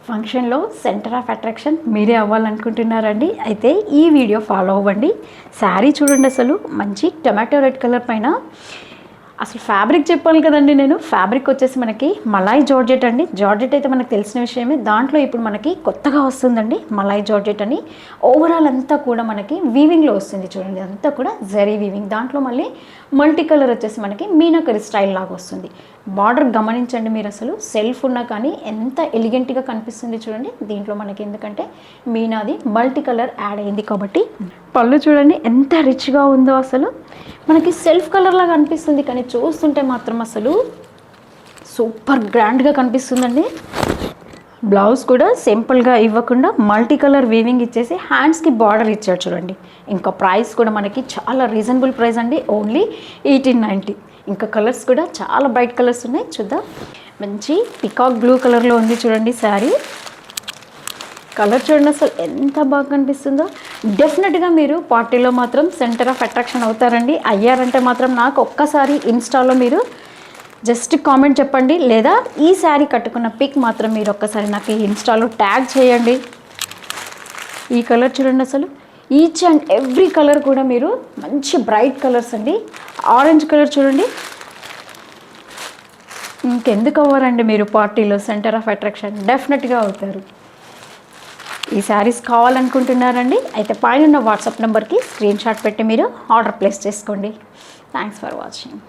ఫంక్షన్లో centre of attraction మీరే అవ్వాలనుకుంటున్నారండి. అయితే ఈ వీడియో ఫాలో అవ్వండి. శారీ చూడండి, అసలు మంచి టొమాటో రెడ్ కలర్ పైన. అసలు ఫ్యాబ్రిక్ చెప్పాలి కదండి నేను. ఫ్యాబ్రిక్ వచ్చేసి మనకి మలాయ్ జార్జెట్ అండి. జార్జెట్ అయితే మనకు తెలిసిన విషయమే. దాంట్లో ఇప్పుడు మనకి కొత్తగా వస్తుందండి మలాయ్ జార్జెట్ అని. ఓవరాల్ అంతా కూడా మనకి వీవింగ్లో వస్తుంది చూడండి. అంతా కూడా జరీ వీవింగ్. దాంట్లో మళ్ళీ మల్టీ కలర్ వచ్చేసి మనకి మీనాకరి స్టైల్ లాగా వస్తుంది. బార్డర్ గమనించండి మీరు, అసలు సెల్ఫ్ ఉన్నా కానీ ఎంత ఎలిగెంట్గా కనిపిస్తుంది చూడండి. దీంట్లో మనకి ఎందుకంటే మీనాది మల్టీ కలర్ యాడ్ అయింది కాబట్టి. పళ్ళు చూడండి ఎంత రిచ్గా ఉందో. అసలు మనకి సెల్ఫ్ కలర్ లాగా అనిపిస్తుంది కానీ చూస్తుంటే మాత్రం అసలు సూపర్ గ్రాండ్గా కనిపిస్తుందండి. బ్లౌజ్ కూడా సింపుల్గా ఇవ్వకుండా మల్టీ కలర్ వీవింగ్ ఇచ్చేసి హ్యాండ్స్కి బార్డర్ ఇచ్చాడు చూడండి. ఇంకా ప్రైస్ కూడా మనకి చాలా రీజనబుల్ ప్రైస్ అండి, ఓన్లీ 1890. ఇంకా కలర్స్ కూడా చాలా బ్రైట్ కలర్స్ ఉన్నాయి, చూద్దాం. మంచి పికాక్ బ్లూ కలర్లో ఉంది చూడండి శారీ. కలర్ చూడండి అసలు ఎంత బాగా కనిపిస్తుందో. డెఫినెట్గా మీరు పార్టీలో మాత్రం సెంటర్ ఆఫ్ అట్రాక్షన్ అవుతారండి. అయ్యారంటే మాత్రం నాకు ఒక్కసారి ఇన్స్టాలో మీరు జస్ట్ కామెంట్ చెప్పండి, లేదా ఈ శారీ కట్టుకున్న పిక్ మాత్రం మీరు ఒక్కసారి నాకు ఇన్స్టాలో ట్యాగ్ చేయండి. ఈ కలర్ చూడండి అసలు ఈచ్ అండ్ ఎవ్రీ కలర్ కూడా మీరు మంచి బ్రైట్ కలర్స్ అండి. ఆరెంజ్ కలర్ చూడండి. ఇంకెందుకు అవ్వరండి మీరు పార్టీలో సెంటర్ ఆఫ్ అట్రాక్షన్? డెఫినెట్గా అవుతారు. ఈ శారీస్ కావాలనుకుంటున్నారండి అయితే పైన ఉన్న వాట్సాప్ నెంబర్కి స్క్రీన్ షాట్ పెట్టి మీరు ఆర్డర్ ప్లేస్ చేసుకోండి. Thanks for watching.